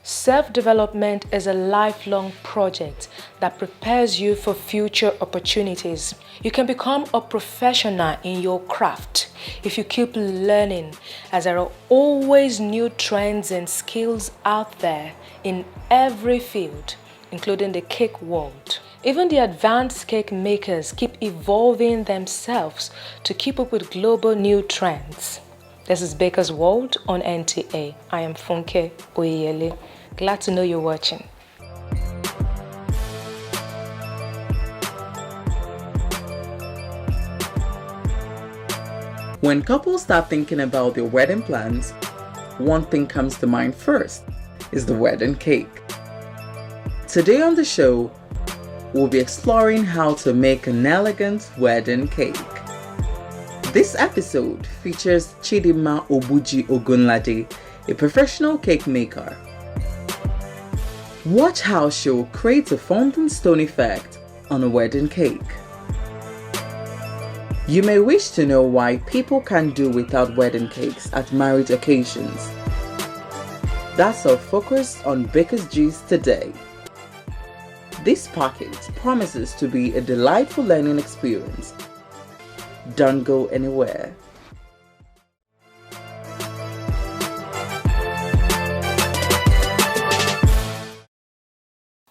Self-development is a lifelong project that prepares you for future opportunities. You can become a professional in your craft if you keep learning, as there are always new trends and skills out there in every field, including the cake world. Even the advanced cake makers keep evolving themselves to keep up with global new trends. This is Baker's World on NTA. I am Funke Oyeyele. Glad to know you're watching. When couples start thinking about their wedding plans, one thing comes to mind first is the wedding cake. Today on the show, we'll be exploring how to make an elegant wedding cake. This episode features Chidinma Obuji Ogunlade, a professional cake maker. Watch how she'll create a fondant stone effect on a wedding cake. You may wish to know why people can't do without wedding cakes at marriage occasions. That's our focus on Baker's Gist today. This package promises to be a delightful learning experience. Don't go anywhere.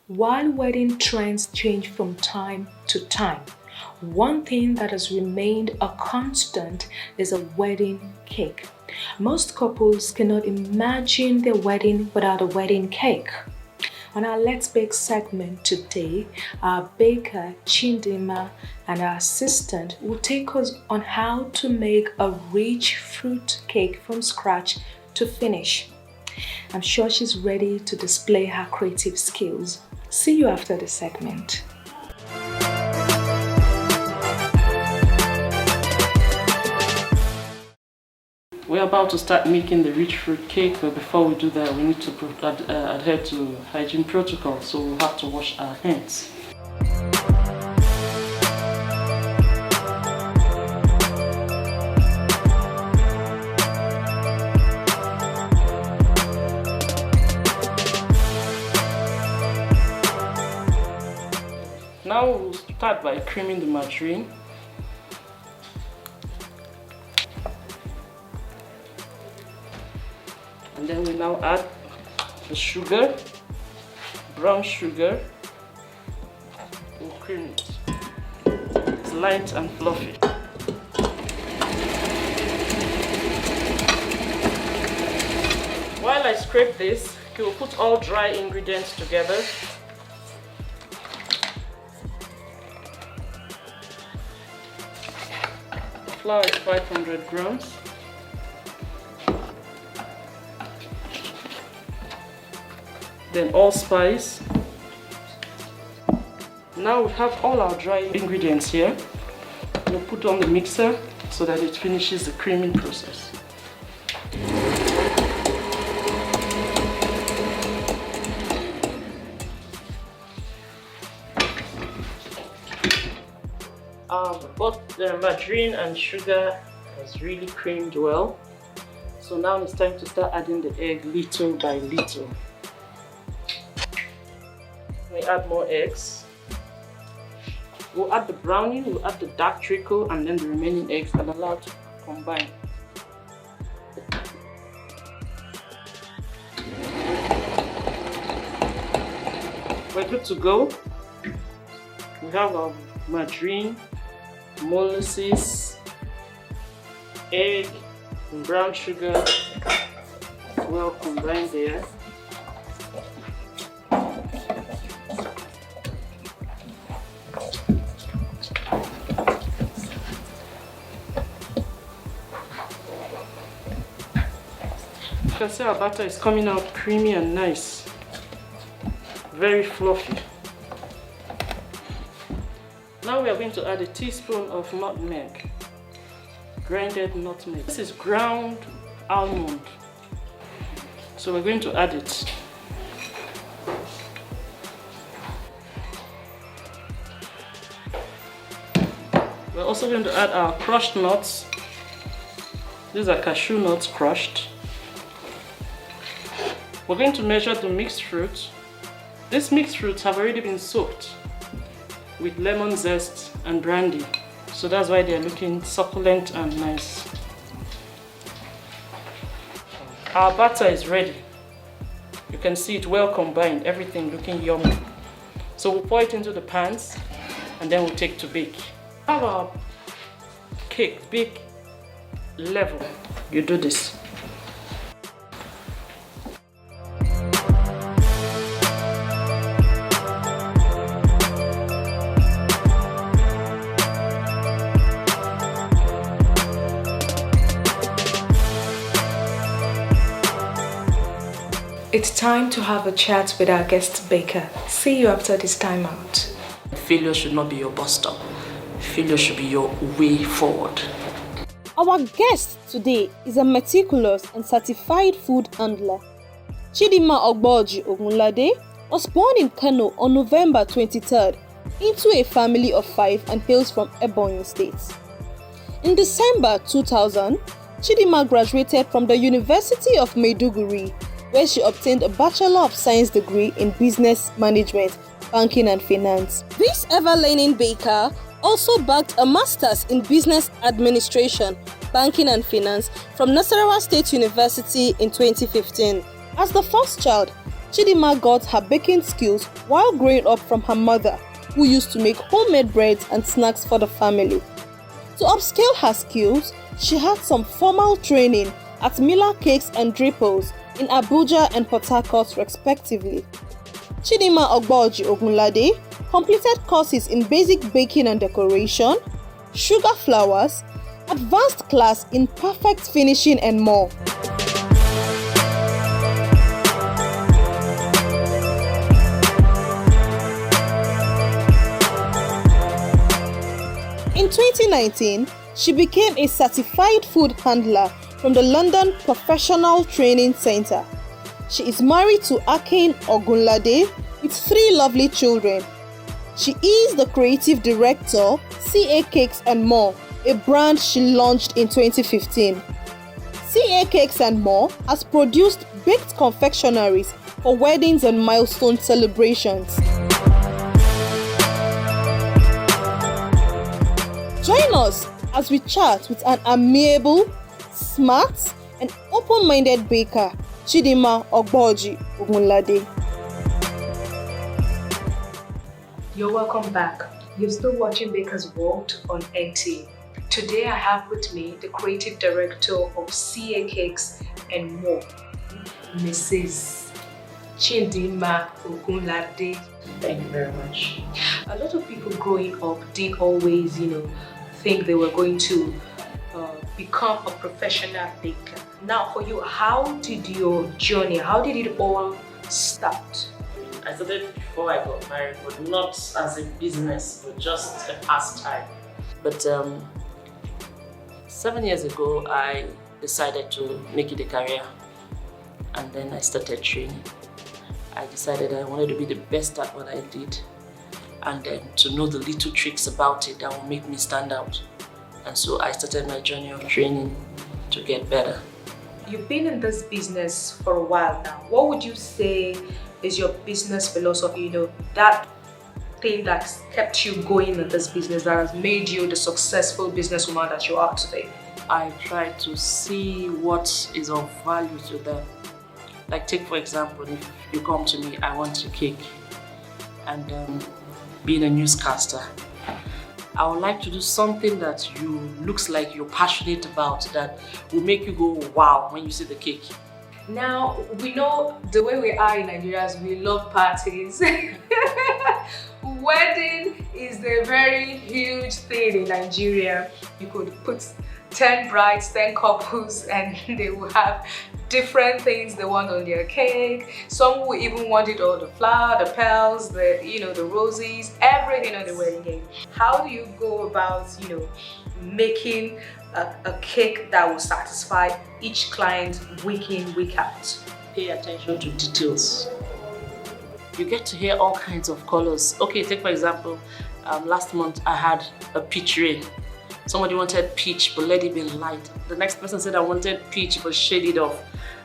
While wedding trends change from time to time, one thing that has remained a constant is a wedding cake. Most couples cannot imagine their wedding without a wedding cake. On our Let's Bake segment today, our baker Chidinma and our assistant will take us on how to make a rich fruit cake from scratch to finish. I'm sure she's ready to display her creative skills. See you after the segment. We're about to start making the rich fruit cake, but before we do that, we need to adhere to hygiene protocols, so we'll have to wash our hands. Now we'll start by creaming the margarine. And then we now add the sugar, brown sugar. We'll cream it. It's light and fluffy. While I scrape this, we'll put all dry ingredients together. Flour is 500 grams. Then allspice. Now we have all our dry ingredients here. We'll put on the mixer so that it finishes the creaming process. Both the margarine and sugar has really creamed well. So now it's time to start adding the egg little by little. We add more eggs. We'll add the browning, we'll add the dark treacle, and then the remaining eggs and allow to combine. We're good to go. We have our margarine, molasses, egg, and brown sugar well combined there. You can see our batter is coming out creamy and nice, very fluffy. Now we are going to add a teaspoon of nutmeg, grinded nutmeg. This is ground almond, so we're going to add it. We're also going to add our crushed nuts. These are cashew nuts crushed. We're going to measure the mixed fruit. These mixed fruits have already been soaked with lemon zest and brandy. So that's why they're looking succulent and nice. Our batter is ready. You can see it well combined, everything looking yummy. So we'll pour it into the pans and then we'll take to bake. Have our cake bake level. You do this. It's time to have a chat with our guest baker. See you after this time out. Failure should not be your bus stop. Failure should be your way forward. Our guest today is a meticulous and certified food handler. Chidinma Ogboji Ogunlade was born in Kano on November 23rd into a family of 5 and hails from Ebonyi State. In December 2000, Chidinma graduated from the University of Maiduguri, where she obtained a Bachelor of Science degree in Business Management, Banking and Finance. This ever-learning baker also bagged a Master's in Business Administration, Banking and Finance from Nasarawa State University in 2015. As the first child, Chidinma got her baking skills while growing up from her mother, who used to make homemade breads and snacks for the family. To upscale her skills, she had some formal training at Miller Cakes and Drapos in Abuja and Port Harcourt respectively. Chidinma Ogboji Ogunlade completed courses in basic baking and decoration, sugar flowers, advanced class in perfect finishing and more. In 2019, she became a certified food handler from the London Professional Training Center. She is married to Akin Ogunlade with 3 lovely children. She is the creative director, CA Cakes and More, a brand she launched in 2015. CA Cakes and More has produced baked confectionaries for weddings and milestone celebrations. Join us as we chat with an amiable, smart and open-minded baker, Chidinma Ogboji Ogunlade. You're welcome back. You're still watching Baker's World on NTA. Today I have with me the creative director of CA Cakes and More, Mrs. Chidinma Ogunlade. Thank you very much. A lot of people growing up didn't always, think they were going to become a professional baker. Now for you, how did it all start? I started before I got married, but not as a business, but just a pastime. But 7 years ago, I decided to make it a career, and then I started training. I decided I wanted to be the best at what I did, and then to know the little tricks about it that will make me stand out. And so I started my journey of training to get better. You've been in this business for a while now. What would you say is your business philosophy? That thing that's kept you going in this business, that has made you the successful businesswoman that you are today? I try to see what is of value to them. Like take for example, if you come to me, I want a cake, and being a newscaster, I would like to do something that looks like you're passionate about, that will make you go wow when you see the cake. Now, we know the way we are in Nigeria, we love parties. Wedding is a very huge thing in Nigeria. You could put 10 brides, 10 couples, and they will have different things they want on their cake. Some will even want it all, the flower, the pearls, the roses, everything on the wedding cake. How do you go about, making a cake that will satisfy each client week in, week out? Pay attention to details. You get to hear all kinds of colors. Okay, take for example, last month I had a peach rain. Somebody wanted peach, but let it be light. The next person said I wanted peach, but shade it off.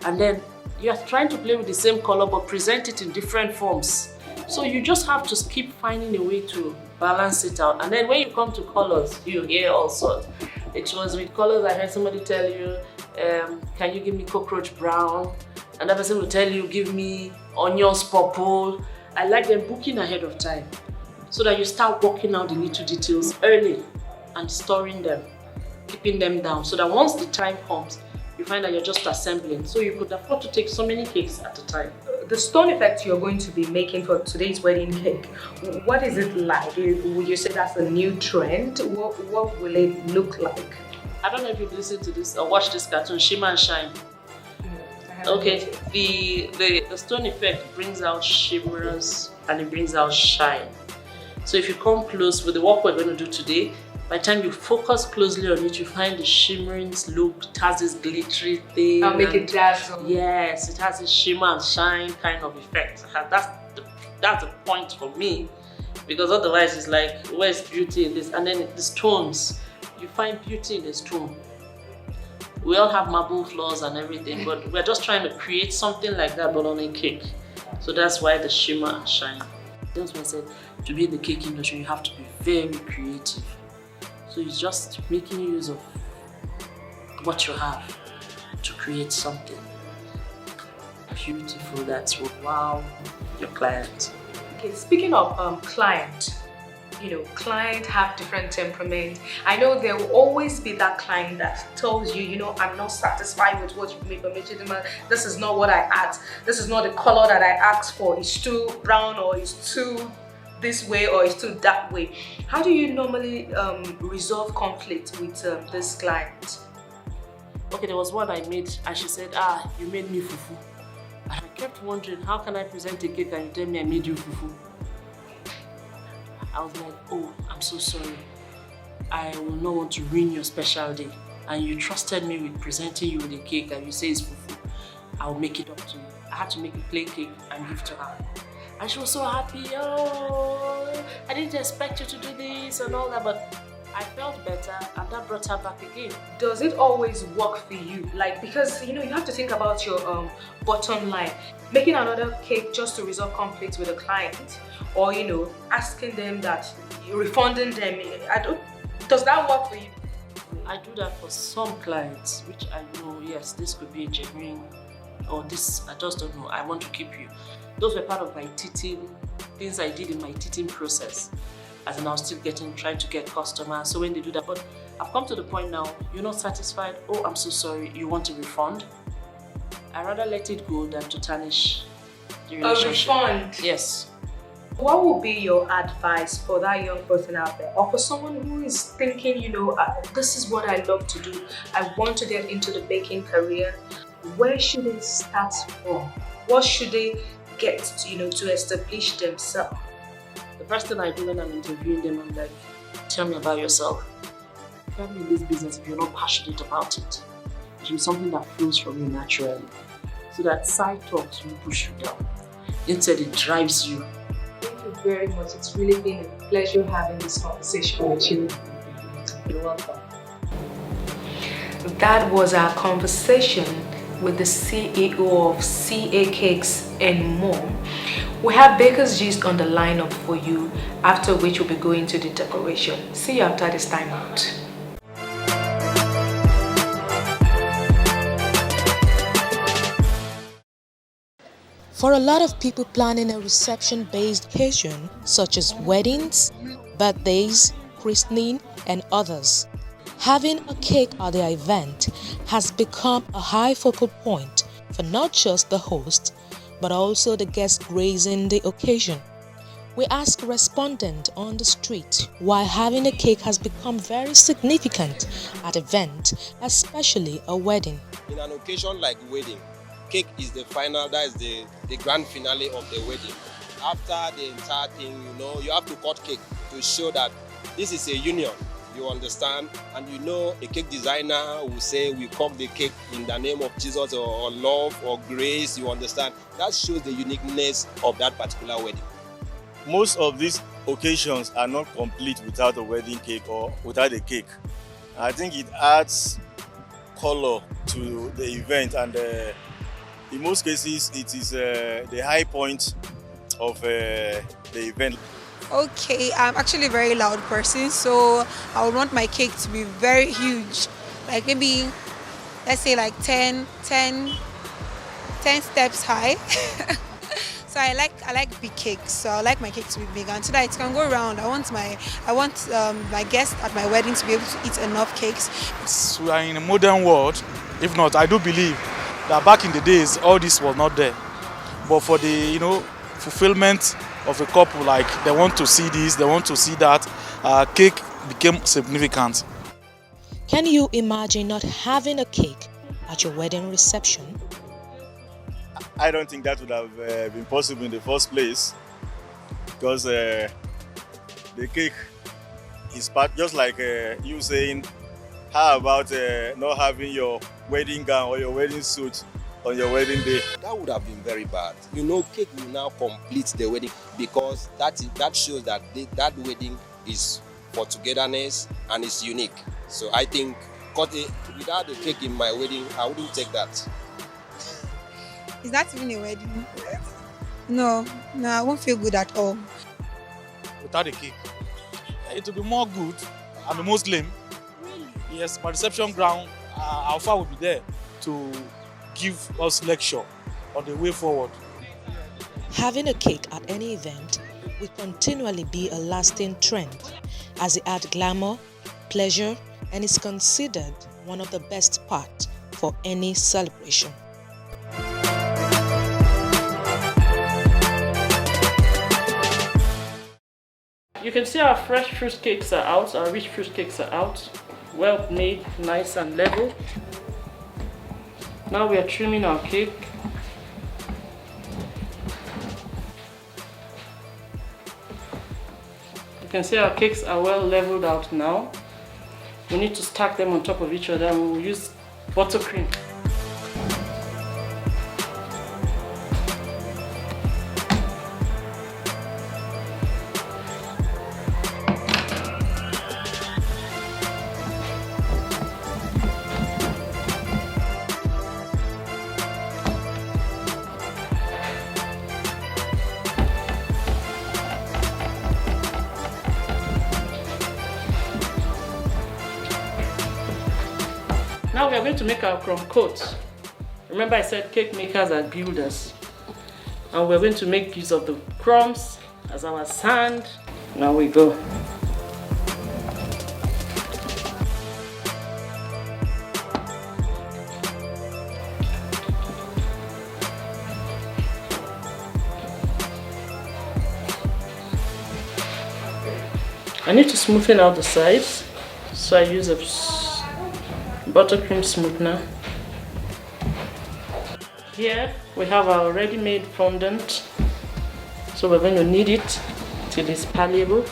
And then you are trying to play with the same color but present it in different forms. So you just have to keep finding a way to balance it out. And then when you come to colors, you hear all sorts. It was with colors I heard somebody tell you, can you give me cockroach brown? Another person will tell you, give me onions purple. I like them booking ahead of time so that you start working out the little details early and storing them, keeping them down, so that once the time comes, you find that you're just assembling. So you could afford to take so many cakes at a time. The stone effect you're going to be making for today's wedding cake, what is it like? Would you say that's a new trend? What will it look like? I don't know if you've listened to this or watched this cartoon, Shimmer and Shine. Okay, the stone effect brings out shimmers and it brings out shine. So if you come close with the work we're going to do today, by the time you focus closely on it, you find the shimmering look. It has this glittery thing. I'll make it dazzle. Yes, it has a shimmer and shine kind of effect. That's the point for me, because otherwise it's like, where's beauty in this? And then the stones, you find beauty in the stone. We all have marble floors and everything, but we're just trying to create something like that, but on a cake. So that's why the shimmer and shine. That's why I said, to be in the cake industry, you have to be very creative. So it's just making use of what you have to create something beautiful that will wow your client. Okay, speaking of client, client have different temperament. I know there will always be that client that tells you, I'm not satisfied with what you've made, but this is not what I asked. This is not the color that I asked for. It's too brown, or it's too this way, or it's too that way. How do you normally resolve conflict with this client? Okay, there was one I made and she said, you made me fufu. And I kept wondering, how can I present a cake and you tell me I made you fufu? I was like, oh, I'm so sorry. I will not want to ruin your special day. And you trusted me with presenting you with a cake and you say it's fufu. I'll make it up to you. I had to make a plain cake and give to her. And she was so happy. Oh, I didn't expect you to do this and all that, but I felt better and that brought her back again. Does it always work for you? Because you have to think about your bottom line. Making another cake just to resolve conflicts with a client, or asking them that you're refunding them. Does that work for you? I do that for some clients, which I know, yes, this could be a genuine, or this, I just don't know, I want to keep you. Those were part of my teaching, things I did in my teaching process. As in, I was still trying to get customers. So when they do that, but I've come to the point now, you're not satisfied. Oh, I'm so sorry. You want a refund? I'd rather let it go than to tarnish the relationship. A refund? Yes. What would be your advice for that young person out there, or for someone who is thinking, this is what I love to do. I want to get into the baking career. Where should they start from? What should they get to establish themselves? The first thing I do when I'm interviewing them, I'm like, tell me about yourself. You can't be in this business if you're not passionate about it. It should be something that flows from you naturally. So that side talks will push you down. Instead, it drives you. Thank you very much. It's really been a pleasure having this conversation with you. You're welcome. That was our conversation with the CEO of CA Cakes and More. We have Baker's Gist on the lineup for you, after which we'll be going to the decoration. See you after this time out. For a lot of people planning a reception-based occasion, such as weddings, birthdays, christening, and others, having a cake at their event has become a high focal point for not just the host, but also the guests gracing the occasion. We ask respondents on the street why having a cake has become very significant at events, especially a wedding. In an occasion like wedding, cake is the final, that is the grand finale of the wedding. After the entire thing, you have to cut cake to show that this is a union. You understand? And a cake designer will say we cut the cake in the name of Jesus, or love, or grace, you understand? That shows the uniqueness of that particular wedding. Most of these occasions are not complete without a wedding cake or without a cake. I think it adds color to the event and In most cases, it is the high point of the event. Okay, I'm actually a very loud person, so I would want my cake to be very huge. Like maybe, let's say like 10 steps high. So I like big cakes. So I like my cake to be big, and so that it can go around. I want my guests at my wedding to be able to eat enough cakes. We are in a modern world. If not, I do believe that back in the days, all this was not there. But for the fulfillment of a couple, like they want to see this, they want to see that, cake became significant. Can you imagine not having a cake at your wedding reception? I don't think that would have been possible in the first place, because the cake is part, just like you saying, how about not having your wedding gown or your wedding suit on your wedding day? That would have been very bad. You know, cake will now complete the wedding, because that shows that that wedding is for togetherness and is unique. So I think, without the cake in my wedding, I wouldn't take that. Is that even a wedding? No, I won't feel good at all. Without a cake, it will be more good. I'm a Muslim. Yes, my reception ground, Alpha will be there to give us lecture on the way forward. Having a cake at any event will continually be a lasting trend, as it adds glamour, pleasure, and is considered one of the best parts for any celebration. You can see our fresh fruit cakes are out, our rich fruit cakes are out. Well made, nice and level. Now we are trimming our cake. You can see our cakes are well leveled out now. We need to stack them on top of each other, and we will use buttercream. Now we are going to make our crumb coat. Remember I said cake makers are builders. And we're going to make use of the crumbs as our sand. Now we go. I need to smoothen out the sides, so I use a buttercream smoothener. Here we have our ready-made fondant, so we're going to knead it till it's palleable.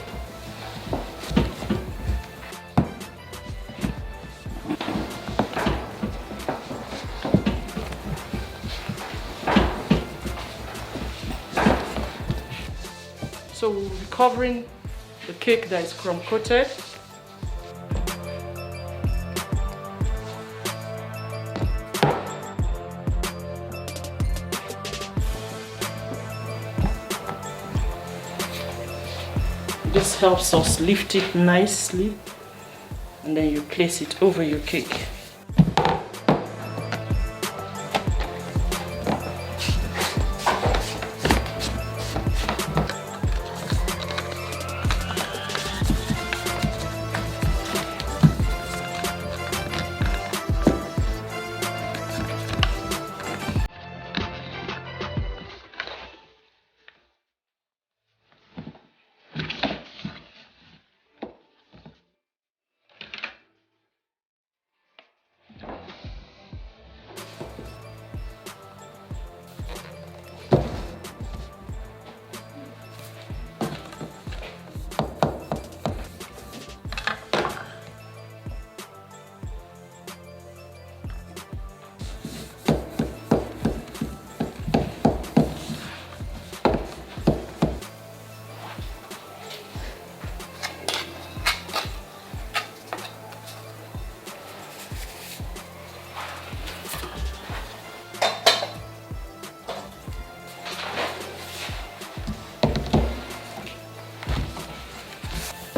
So we'll be covering the cake that is crumb coated. This helps us lift it nicely, and then you place it over your cake.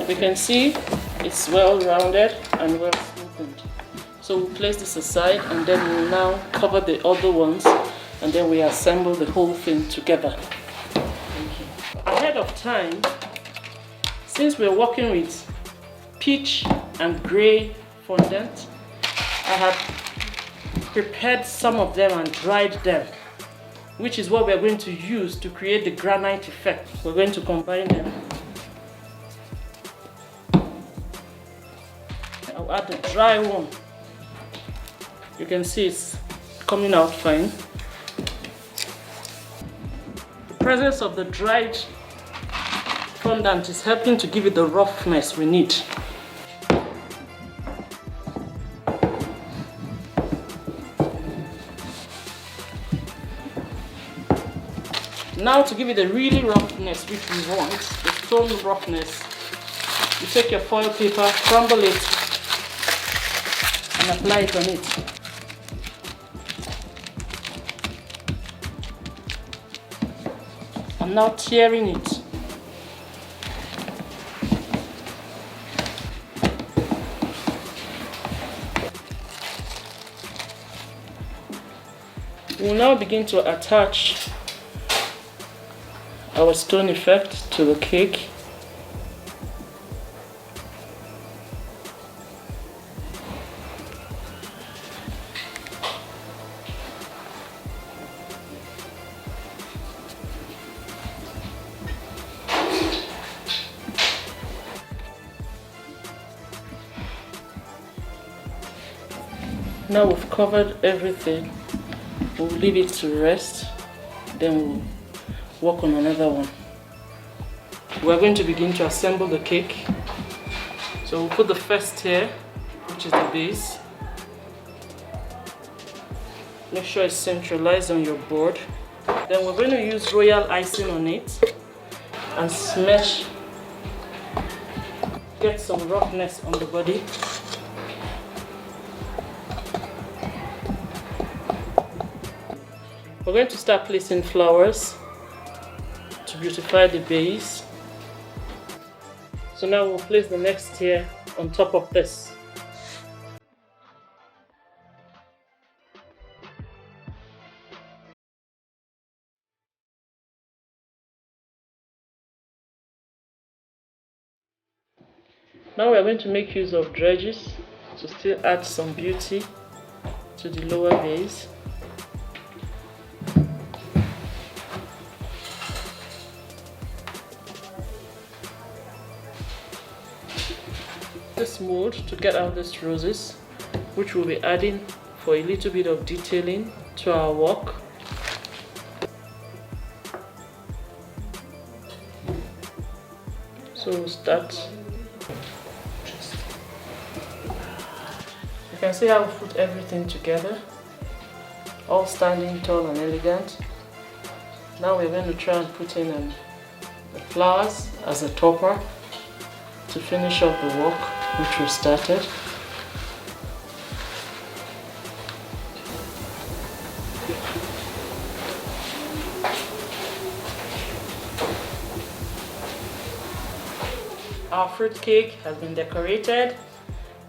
We can see it's well rounded and well smoothened. So we'll place this aside and then we'll now cover the other ones and then we assemble the whole thing together. Ahead of time, since we're working with peach and grey fondant, I have prepared some of them and dried them, which is what we're going to use to create the granite effect. We're going to combine them. I'll add the dry one. You can see it's coming out fine. The presence of the dried fondant is helping to give it the roughness we need. Now to give it the really roughness which we want, the stone roughness, you take your foil paper, crumble it, and apply it on it. I'm now tearing it. We'll now begin to attach our stone effect to the cake. Now we've covered everything, we'll leave it to rest, then we'll work on another one. We're going to begin to assemble the cake. So we'll put the first here, which is the base. Make sure it's centralized on your board. Then we're going to use royal icing on it and smash, get some roughness on the body. We're going to start placing flowers to beautify the base. So now we'll place the next tier on top of this. Now we're going to make use of dredges to still add some beauty to the lower base. This mold to get out these roses, which we'll be adding for a little bit of detailing to our work. So we'll start. You can see how we put everything together, all standing tall and elegant. Now we're going to try and put in the flowers as a topper to finish off the work which we started. Our fruit cake has been decorated,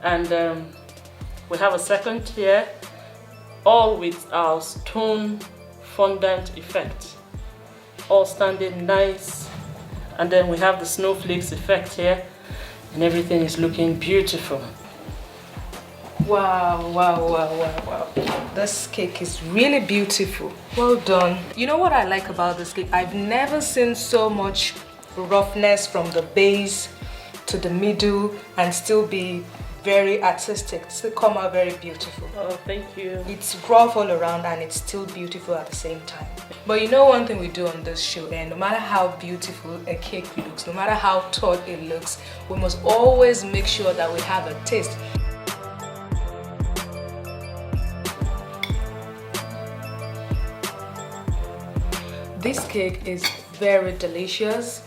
and we have a second tier, all with our stone fondant effect, all standing nice, and then we have the snowflakes effect here, and everything is looking beautiful. Wow, wow, wow, wow, wow. This cake is really beautiful. Well done. You know what I like about this cake? I've never seen so much roughness from the base to the middle and still be very artistic, still come out very beautiful. Oh, thank you. It's rough all around and it's still beautiful at the same time. But you know one thing we do on this show, and no matter how beautiful a cake looks, no matter how tall it looks, we must always make sure that we have a taste. This cake is very delicious.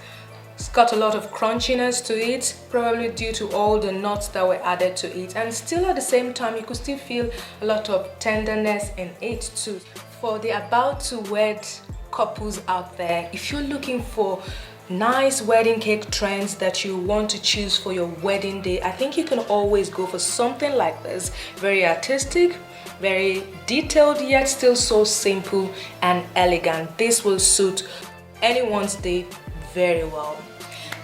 It's got a lot of crunchiness to it, probably due to all the nuts that were added to it, and still at the same time you could still feel a lot of tenderness in it too. For the about to wed couples out there, if you're looking for nice wedding cake trends that you want to choose for your wedding day, I think you can always go for something like this. Very artistic, very detailed, yet still so simple and elegant. This will suit anyone's day very well.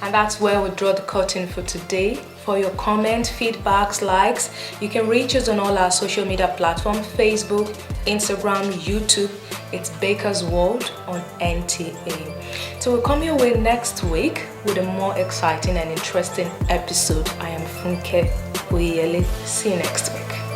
And that's where we draw the curtain for today. For your comments, feedbacks, likes, you can reach us on all our social media platforms: Facebook, Instagram, YouTube. It's Baker's World on NTA. So we'll come your way next week with a more exciting and interesting episode. I am Funke Uyele. See you next week.